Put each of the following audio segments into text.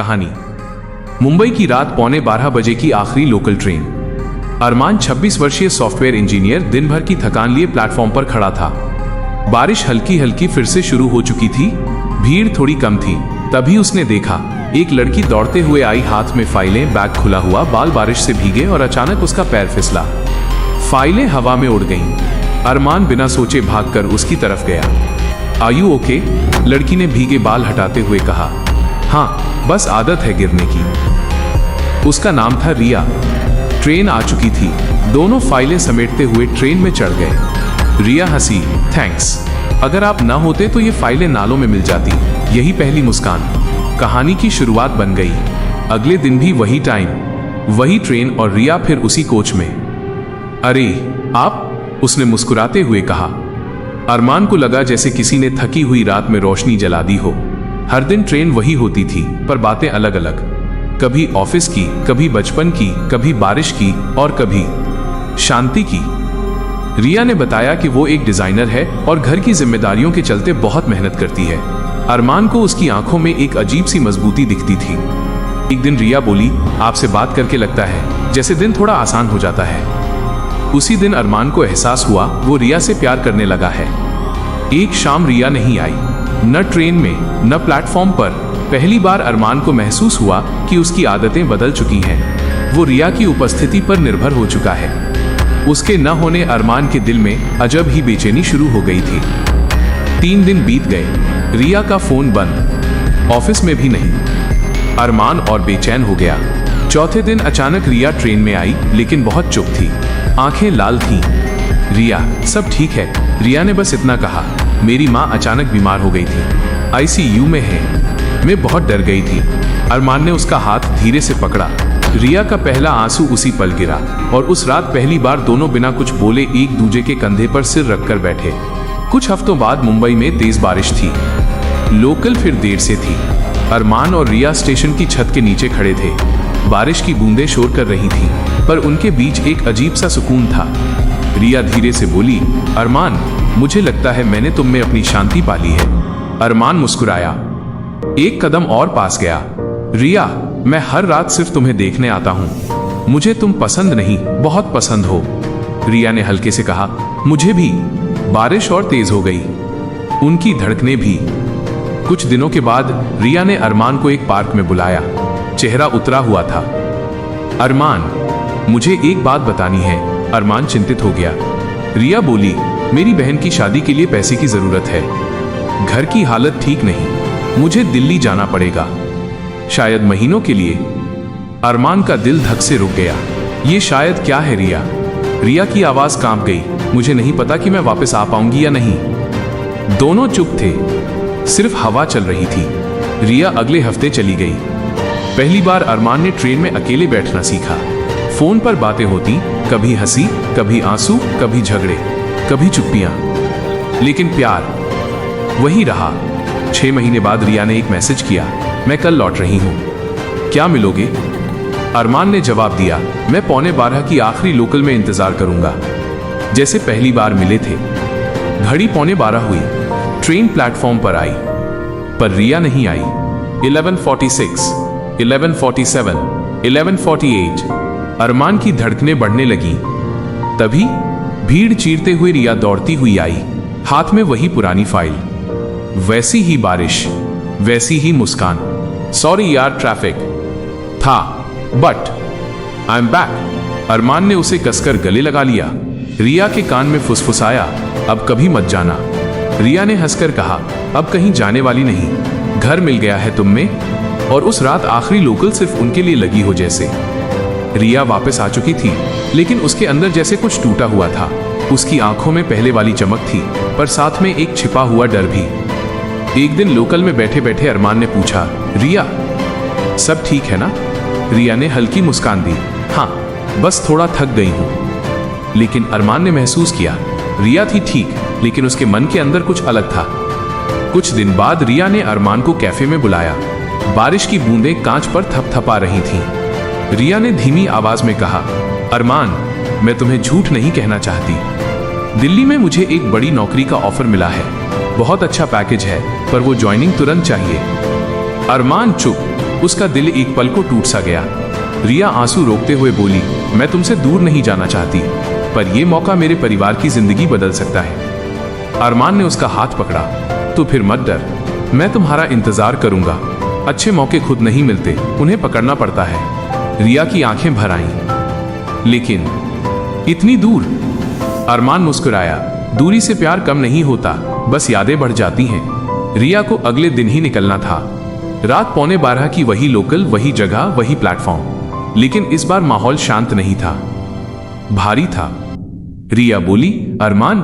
कहानी। मुंबई की रात 11:15 बजे की आखिरी लोकल ट्रेन। अरमान 26 वर्षीय सॉफ्टवेयर इंजीनियर दिन भर की थकान लिए प्लेटफॉर्म पर खड़ा था। बारिश हल्की हल्की फिर से शुरू हो चुकी थी, भीड़ थोड़ी कम थी। तभी उसने देखा एक लड़की दौड़ते हुए आई, हाथ में फाइलें, बैग खुला हुआ, बाल बारिश से भीगे और अचानक उसका पैर फिसला। फाइलें हवा में उड़ गईं। अरमान बिना सोचे भागकर उसकी तरफ गया। Are you okay? लड़की ने भीगे बाल हटाते हुए कहा। हाँ, बस आदत है गिरने की। उसका नाम था रिया। ट्रेन आ चुकी थी। दोनों फाइलें समेटते हुए ट्रेन में चढ़ गए। रिया हंसी, थैंक्स, अगर आप न होते तो ये फाइलें नालों में मिल जाती। यही पहली मुस्कान कहानी की शुरुआत बन गई। अगले दिन भी वही टाइम, वही ट्रेन और रिया फिर उसी कोच में। अरे आप? उसने मुस्कुराते हुए कहा। अरमान को लगा जैसे किसी ने थकी हुई रात में रोशनी जला दी हो। हर दिन ट्रेन वही होती थी, पर बातें अलग अलग। कभी ऑफिस की, कभी बचपन की, कभी बारिश की और कभी शांति की। रिया ने बताया कि वो एक डिजाइनर है और घर की जिम्मेदारियों के चलते बहुत मेहनत करती है। अरमान को उसकी आंखों में एक अजीब सी मजबूती दिखती थी। एक दिन रिया बोली, आपसे बात करके लगता है जैसे दिन थोड़ा आसान हो जाता है। उसी दिन अरमान को एहसास हुआ वो रिया से प्यार करने लगा है। एक शाम रिया नहीं आई, न ट्रेन में न प्लेटफॉर्म पर। पहली बार अरमान को महसूस हुआ कि उसकी आदतें बदल चुकी हैं। वो रिया की उपस्थिति पर निर्भर हो चुका है। उसके न होने अरमान के दिल में अजब ही बेचैनी शुरू हो गई थी। 3 दिन बीत गए, रिया का फोन बंद, ऑफिस में भी नहीं। अरमान और बेचैन हो गया। चौथे दिन अचानक रिया ट्रेन में आई, लेकिन बहुत चुप थी, आंखें लाल थीं। रिया, सब ठीक है? रिया ने बस इतना कहा। मेरी माँ अचानक बीमार हो गई थी, आईसीयू में है। मैं बहुत डर गई थी। अरमान ने उसका हाथ धीरे से पकड़ा। रिया का पहला आंसू उसी पल गिरा और उस रात पहली बार दोनों बिना कुछ बोले एक दूजे के कंधे पर सिर रखकर बैठे। कुछ हफ्तों बाद मुंबई में तेज बारिश थी। लोकल फिर देर से थी। अरमान और रिया स्टेशन की छत के नीचे खड़े थे। बारिश की बूंदें शोर कर रही थीं, पर उनके बीच एक अजीब सा सुकून था। रिया धीरे से बोली, अरमान, मुझे लगता है मैंने तुम में अपनी शांति पाली है। अरमान मुस्कुराया, एक कदम और पास गया। रिया, मैं हर रात सिर्फ तुम्हें देखने आता हूँ। मुझे तुम पसंद नहीं, बहुत पसंद हो। रिया ने हल्के से कहा, मुझे भी। बारिश और तेज हो गई, उनकी धड़कनें भी। कुछ दिनों के बाद रिया ने अरमान को एक पार्क में बुलाया। चेहरा उतरा हुआ था। अरमान, मुझे एक बात बतानी है। अरमान चिंतित हो गया। रिया बोली, मेरी बहन की शादी के लिए पैसे की जरूरत है। घर की हालत ठीक नहीं, मुझे दिल्ली जाना पड़ेगा, शायद महीनों के लिए। अरमान का दिल धक से रुक गया। ये शायद क्या है रिया? रिया की आवाज कांप गई। मुझे नहीं पता कि मैं वापस आ पाऊंगी या नहीं। दोनों चुप थे, सिर्फ हवा चल रही थी। रिया अगले हफ्ते चली गई। पहली बार अरमान ने ट्रेन में अकेले बैठना सीखा। फोन पर बातें होती, कभी हंसी, कभी आंसू, कभी झगड़े, कभी चुप्पियां, लेकिन प्यार वही रहा। 6 महीने बाद रिया ने एक मैसेज किया, मैं कल लौट रही हूं, क्या मिलोगे? अरमान ने जवाब दिया, मैं 11:15 की आखिरी लोकल में इंतजार करूंगा, जैसे पहली बार मिले थे। घड़ी 11:15 हुई। ट्रेन प्लेटफॉर्म पर आई, पर रिया नहीं आई। 11:46, 11:47, 11:48। अरमान की धड़कनें बढ़ने लगी। तभी भीड़ चीरते हुए रिया दौड़ती हुई आई, हाथ में वही पुरानी फाइल, वैसी ही बारिश, वैसी ही मुस्कान। सॉरी यार, ट्रैफिक था, बट आई एम बैक। अरमान ने उसे कसकर गले लगा लिया। रिया के कान में फुसफुसाया, अब कभी मत जाना। रिया ने हंसकर कहा, अब कहीं जाने वाली नहीं, घर मिल गया है तुम में। और उस रात आखिरी लोकल सिर्फ उनके लिए लगी हो जैसे। रिया वापस आ चुकी थी, लेकिन उसके अंदर जैसे कुछ टूटा हुआ था। उसकी आंखों में पहले वाली चमक थी, पर साथ में एक छिपा हुआ डर भी। एक दिन लोकल में बैठे बैठे अरमान ने पूछा, रिया, सब ठीक है ना? रिया ने हल्की मुस्कान दी, हाँ, बस थोड़ा थक गई हूं। लेकिन अरमान ने महसूस किया, रिया थी ठीक, लेकिन उसके मन के अंदर कुछ अलग था। कुछ दिन बाद रिया ने अरमान को कैफे में बुलाया। बारिश की बूंदें कांच पर थपथपा रही थीं। रिया ने धीमी आवाज में कहा, अरमान, मैं तुम्हें झूठ नहीं कहना चाहती। दिल्ली में मुझे एक बड़ी नौकरी का ऑफर मिला है, बहुत अच्छा पैकेज है, पर वो ज्वाइनिंग तुरंत चाहिए। अरमान चुप, उसका दिल एक पल को टूट सा गया। रिया आंसू रोकते हुए बोली, मैं तुमसे दूर नहीं जाना चाहती, पर यह मौका मेरे परिवार की जिंदगी बदल सकता है। अरमान ने उसका हाथ पकड़ा, तो फिर मत डर, मैं तुम्हारा इंतजार करूंगा। अच्छे मौके खुद नहीं मिलते, उन्हें पकड़ना पड़ता है। रिया की आंखें भर आईं। लेकिन इतनी दूर? अरमान मुस्कुराया, दूरी से प्यार कम नहीं होता, बस यादें बढ़ जाती हैं। रिया को अगले दिन ही निकलना था। रात 11:15 की वही लोकल, वही जगह, वही प्लेटफॉर्म। लेकिन इस बार माहौल शांत नहीं था, भारी था। रिया बोली, अरमान,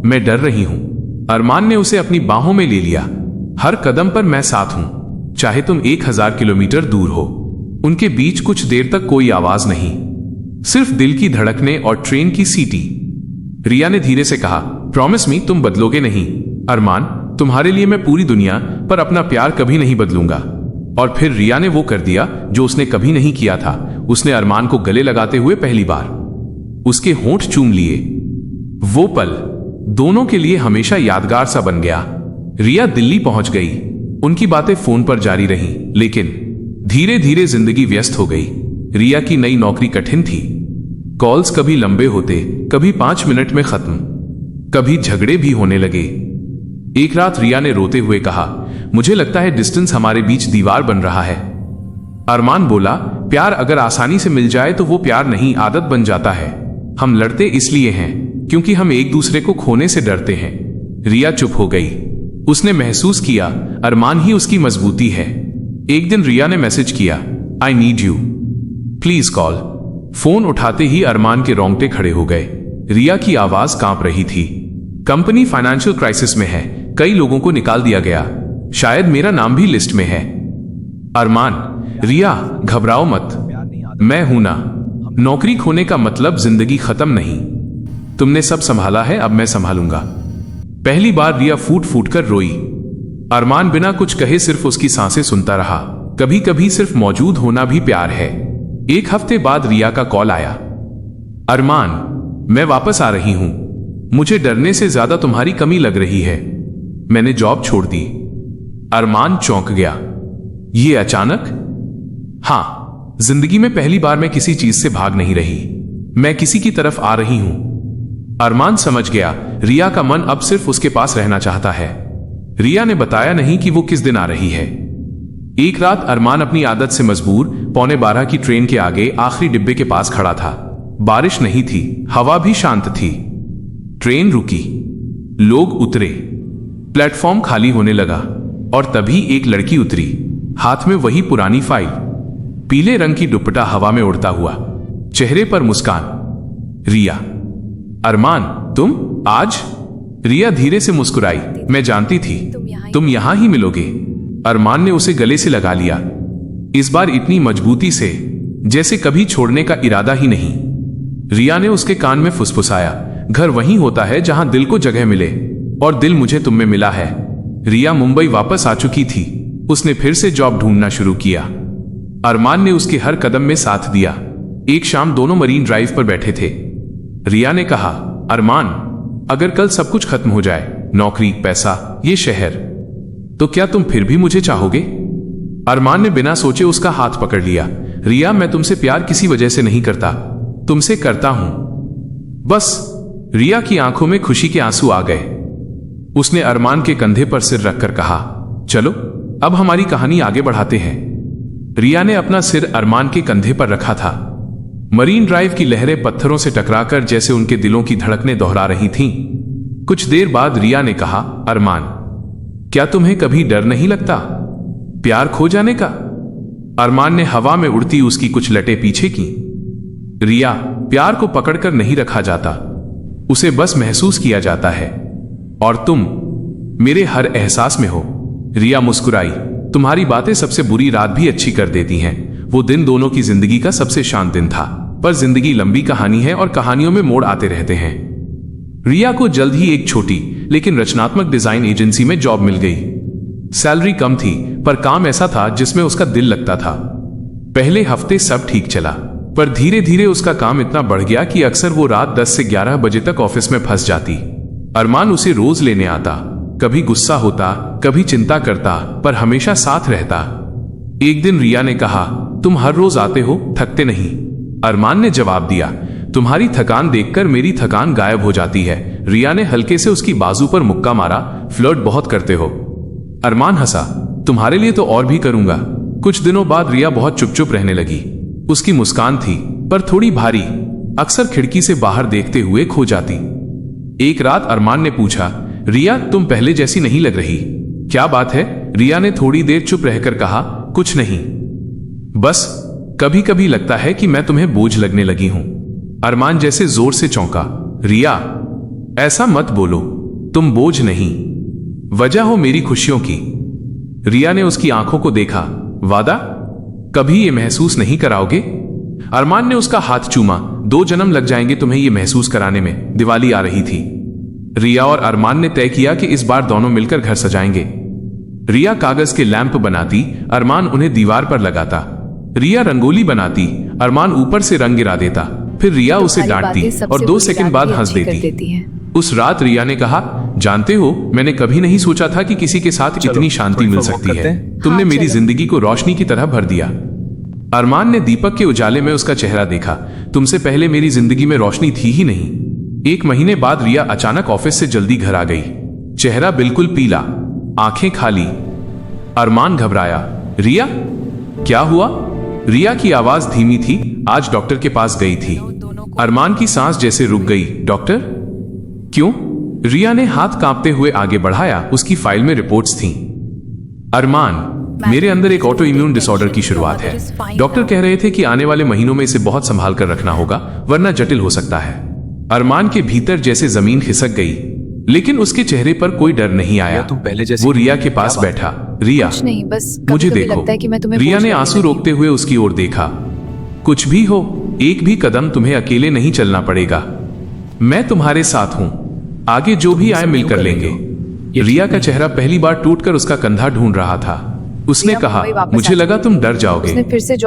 मैं डर रही हूं। अरमान ने उसे अपनी बाहों में ले लिया। हर कदम पर मैं साथ हूं, चाहे तुम 1000 किलोमीटर दूर हो। उनके बीच कुछ देर तक कोई आवाज नहीं, सिर्फ दिल की धड़कने और ट्रेन की सीटी। रिया ने धीरे से कहा, प्रॉमिस मी, तुम बदलोगे नहीं। अरमान, तुम्हारे लिए मैं पूरी दुनिया पर अपना प्यार कभी नहीं बदलूंगा। और फिर रिया ने वो कर दिया जो उसने कभी नहीं किया था। उसने अरमान को गले लगाते हुए पहली बार उसके होंठ चूम लिए। वो पल दोनों के लिए हमेशा यादगार सा बन गया। रिया दिल्ली पहुंच गई। उनकी बातें फोन पर जारी रहीं, लेकिन धीरे धीरे जिंदगी व्यस्त हो गई। रिया की नई नौकरी कठिन थी। कॉल्स कभी लंबे होते, कभी 5 मिनट में खत्म, कभी झगड़े भी होने लगे। एक रात रिया ने रोते हुए कहा, मुझे लगता है डिस्टेंस हमारे बीच दीवार बन रहा है। अरमान बोला, प्यार अगर आसानी से मिल जाए तो वो प्यार नहीं, आदत बन जाता है। हम लड़ते इसलिए हैं क्योंकि हम एक दूसरे को खोने से डरते हैं। रिया चुप हो गई। उसने महसूस किया अरमान ही उसकी मजबूती है। एक दिन रिया ने मैसेज किया, I need you, please call. Phone उठाते ही अरमान के रोंगटे खड़े हो गए। रिया की आवाज कांप रही थी। कंपनी फाइनेंशियल क्राइसिस में है, कई लोगों को निकाल दिया गया, शायद मेरा नाम भी लिस्ट में है। अरमान, रिया घबराओ मत, मैं हूं ना। नौकरी खोने का मतलब जिंदगी खत्म नहीं। तुमने सब संभाला है, अब मैं संभालूंगा। पहली बार रिया फूट फूट कर रोई। अरमान बिना कुछ कहे सिर्फ उसकी सांसें सुनता रहा। कभी कभी सिर्फ मौजूद होना भी प्यार है। एक हफ्ते बाद रिया का कॉल आया, अरमान, मैं वापस आ रही हूं। मुझे डरने से ज्यादा तुम्हारी कमी लग रही है। मैंने जॉब छोड़ दी। अरमान चौंक गया। ये अचानक? हां, जिंदगी में पहली बार मैं किसी चीज से भाग नहीं रही, मैं किसी की तरफ आ रही हूं। अरमान समझ गया रिया का मन अब सिर्फ उसके पास रहना चाहता है। रिया ने बताया नहीं कि वो किस दिन आ रही है। एक रात अरमान अपनी आदत से मजबूर 11:15 की ट्रेन के आगे आखिरी डिब्बे के पास खड़ा था। बारिश नहीं थी, हवा भी शांत थी। ट्रेन रुकी, लोग उतरे, प्लेटफॉर्म खाली होने लगा और तभी एक लड़की उतरी, हाथ में वही पुरानी फाइल, पीले रंग की दुपट्टा हवा में उड़ता हुआ, चेहरे पर मुस्कान। रिया। अरमान, तुम आज? रिया धीरे से मुस्कुराई, मैं जानती थी तुम यहां ही मिलोगे। अरमान ने उसे गले से लगा लिया, इस बार इतनी मजबूती से जैसे कभी छोड़ने का इरादा ही नहीं। रिया ने उसके कान में फुसफुसाया, घर वहीं होता है जहां दिल को जगह मिले, और दिल मुझे तुम में मिला है। रिया मुंबई वापस आ चुकी थी। उसने फिर से जॉब ढूंढना शुरू किया। अरमान ने उसके हर कदम में साथ दिया। एक शाम दोनों मरीन ड्राइव पर बैठे थे। रिया ने कहा, अरमान, अगर कल सब कुछ खत्म हो जाए, नौकरी, पैसा, ये शहर, तो क्या तुम फिर भी मुझे चाहोगे? अरमान ने बिना सोचे उसका हाथ पकड़ लिया। रिया, मैं तुमसे प्यार किसी वजह से नहीं करता, तुमसे करता हूं बस। रिया की आंखों में खुशी के आंसू आ गए। उसने अरमान के कंधे पर सिर रखकर कहा, चलो अब हमारी कहानी आगे बढ़ाते हैं। रिया ने अपना सिर अरमान के कंधे पर रखा था। मरीन ड्राइव की लहरें पत्थरों से टकराकर जैसे उनके दिलों की धड़कनें दोहरा रही थीं। कुछ देर बाद रिया ने कहा, अरमान, क्या तुम्हें कभी डर नहीं लगता प्यार खो जाने का? अरमान ने हवा में उड़ती उसकी कुछ लटें पीछे की। रिया, प्यार को पकड़कर नहीं रखा जाता, उसे बस महसूस किया जाता है, और तुम मेरे हर एहसास में हो। रिया मुस्कुराई, तुम्हारी बातें सबसे बुरी रात भी अच्छी कर देती हैं। वो दिन दोनों की जिंदगी का सबसे शांत दिन था। पर जिंदगी लंबी कहानी है और कहानियों में मोड़ आते रहते हैं। रिया को जल्द ही एक छोटी लेकिन रचनात्मक डिजाइन एजेंसी में जॉब मिल गई। सैलरी कम थी, पर काम ऐसा था जिसमें उसका दिल लगता था। पहले हफ्ते सब ठीक चला, पर धीरे धीरे उसका काम इतना बढ़ गया कि अक्सर वो रात 10 से 11 बजे तक ऑफिस में फंस जाती। अरमान उसे रोज लेने आता, कभी गुस्सा होता, कभी चिंता करता, पर हमेशा साथ रहता। एक दिन रिया ने कहा, तुम हर रोज आते हो, थकते नहीं। अरमान ने जवाब दिया, तुम्हारी थकान देखकर मेरी थकान गायब हो जाती है। रिया ने हल्के से उसकी बाजू पर मुक्का मारा, फ्लर्ट बहुत करते हो। अरमान हंसा, तुम्हारे लिए तो और भी करूंगा। कुछ दिनों बाद रिया बहुत चुप चुप रहने लगी। उसकी मुस्कान थी पर थोड़ी भारी, अक्सर खिड़की से बाहर देखते हुए खो जाती। एक रात अरमान ने पूछा, रिया तुम पहले जैसी नहीं लग रही, क्या बात है? रिया ने थोड़ी देर चुप रहकर कहा, कुछ नहीं, बस कभी कभी लगता है कि मैं तुम्हें बोझ लगने लगी हूं। अरमान जैसे जोर से चौंका, रिया ऐसा मत बोलो, तुम बोझ नहीं, वजह हो मेरी खुशियों की। रिया ने उसकी आंखों को देखा, वादा कभी ये महसूस नहीं कराओगे? अरमान ने उसका हाथ चूमा, 2 जन्म लग जाएंगे तुम्हें ये महसूस कराने में। दिवाली आ रही थी। रिया और अरमान ने तय किया कि इस बार दोनों मिलकर घर सजाएंगे। रिया कागज के लैंप बनाती, अरमान उन्हें दीवार पर लगाता। रिया रंगोली बनाती, अरमान ऊपर से रंग गिरा देता। फिर रिया उसे डांटती और 2 सेकंड बाद हंस देती। उस रात रिया ने कहा, जानते हो मैंने कभी नहीं सोचा था कि किसी के साथ इतनी शांति मिल सकती है। तुमने मेरी जिंदगी को रोशनी की तरह भर दिया। अरमान ने दीपक के उजाले में उसका चेहरा देखा। तुमसे पहले मेरी जिंदगी में रोशनी थी ही नहीं। 1 महीने बाद रिया अचानक ऑफिस से जल्दी घर आ गई। चेहरा बिल्कुल पीला, आंखें खाली। अरमान घबराया, रिया क्या हुआ? रिया की आवाज धीमी थी, आज डॉक्टर के पास गई थी। अरमान की सांस जैसे रुक गई। डॉक्टर? क्यों? रिया ने हाथ कांपते हुए आगे बढ़ाया। उसकी फाइल में रिपोर्ट्स थीं। अरमान, मेरे अंदर एक ऑटो इम्यून डिसऑर्डर की शुरुआत है। डॉक्टर कह रहे थे कि आने वाले महीनों में इसे बहुत संभाल कर रखना होगा, वरना जटिल हो सकता है। अरमान के भीतर जैसे जमीन खिसक गई, लेकिन उसके चेहरे पर कोई डर नहीं आया। तुम पहले जैसे वो रिया के पास बैठा। रिया नहीं, बस मुझे देखो। रिया ने आंसू रोकते हुए उसकी ओर देखा। कुछ भी हो, एक भी कदम तुम्हें अकेले नहीं चलना पड़ेगा। मैं तुम्हारे साथ हूं। आगे जो भी आए मिलकर लेंगे। रिया का चेहरा पहली बार टूटकर उसका कंधा ढूंढ रहा था। उसने कहा, मुझे लगा तुम डर जाओगे।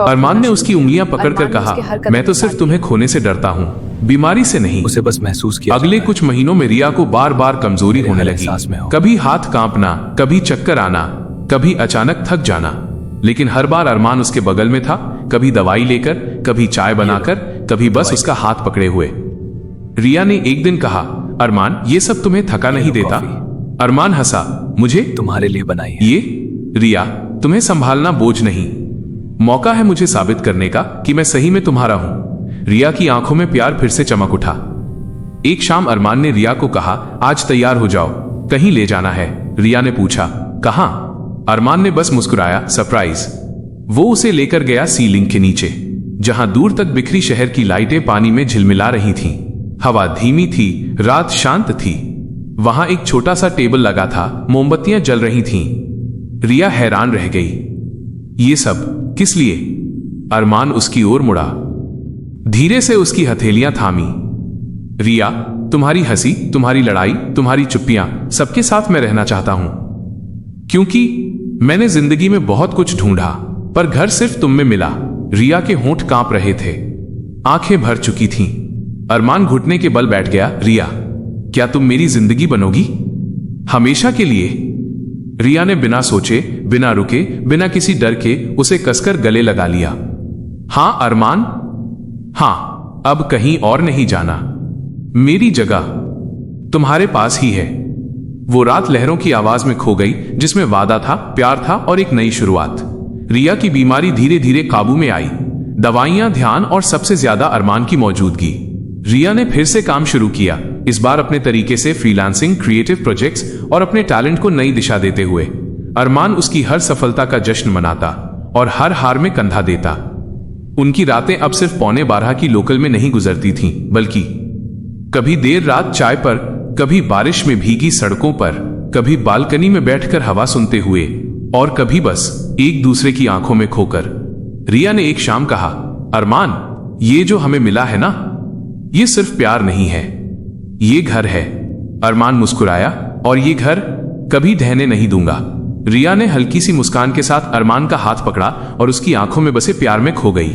अरमान ने उसकी उंगलियां पकड़कर कहा, मैं तो सिर्फ तुम्हें खोने से डरता हूं, बीमारी से नहीं। उसे बस महसूस किया। अगले कुछ महीनों में रिया को बार बार कमजोरी होने लगी। कभी हाथ कांपना, कभी चक्कर आना, कभी अचानक थक जाना। लेकिन हर बार अरमान उसके बगल में था, कभी दवाई लेकर, कभी चाय बनाकर, कभी बस उसका हाथ पकड़े हुए। रिया ने एक दिन कहा, अरमान ये सब तुम्हें थका नहीं देता? अरमान हंसा, मुझे तुम्हारे लिए बनाई है। ये? रिया, तुम्हें संभालना बोझ नहीं, मौका है मुझे साबित करने का कि मैं सही में तुम्हारा हूं। रिया की आंखों में प्यार फिर से चमक उठा। एक शाम अरमान ने रिया को कहा, आज तैयार हो जाओ, कहीं ले जाना है। रिया ने पूछा, कहां? अरमान ने बस मुस्कुराया, सरप्राइज। वो उसे लेकर गया सीलिंग के नीचे, जहां दूर तक बिखरी शहर की लाइटें पानी में झिलमिला रही थीं। हवा धीमी थी, रात शांत थी। वहां एक छोटा सा टेबल लगा था, मोमबत्तियां जल रही थीं। रिया हैरान रह गई, ये सब किस लिए? अरमान उसकी ओर मुड़ा, धीरे से उसकी हथेलियां थामी। रिया, तुम्हारी हंसी, तुम्हारी लड़ाई, तुम्हारी चुप्पियां, सबके साथ मैं रहना चाहता हूं। क्योंकि मैंने जिंदगी में बहुत कुछ ढूंढा, पर घर सिर्फ तुम में मिला। रिया के होंठ कांप रहे थे, आंखें भर चुकी थीं। अरमान घुटने के बल बैठ गया। रिया, क्या तुम मेरी जिंदगी बनोगी? हमेशा के लिए? रिया ने बिना सोचे, बिना रुके, बिना किसी डर के उसे कसकर गले लगा लिया। हां अरमान, हां, अब कहीं और नहीं जाना। मेरी जगह तुम्हारे पास ही है। वो रात लहरों की आवाज में खो गई, जिसमें वादा था, प्यार था और एक नई शुरुआत। रिया की बीमारी धीरे धीरे काबू में आई। दवाइयां, ध्यान और सबसे ज्यादा अरमान की मौजूदगी। रिया ने फिर से काम शुरू किया, इस बार अपने तरीके से, फ्रीलांसिंग, क्रिएटिव प्रोजेक्ट्स और अपने टैलेंट को नई दिशा देते हुए। अरमान उसकी हर सफलता का जश्न मनाता और हर हार में कंधा देता। उनकी रातें अब सिर्फ 11:15 की लोकल में नहीं गुजरती थीं, बल्कि कभी देर रात चाय पर, कभी बारिश में भीगी सड़कों पर, कभी बालकनी में बैठकर हवा सुनते हुए, और कभी बस एक दूसरे की आंखों में खोकर। रिया ने एक शाम कहा, अरमान, ये जो हमें मिला है ना, ये सिर्फ प्यार नहीं है, ये घर है। अरमान मुस्कुराया, और ये घर कभी ढहने नहीं दूंगा। रिया ने हल्की सी मुस्कान के साथ अरमान का हाथ पकड़ा और उसकी आंखों में बसे प्यार में खो गई।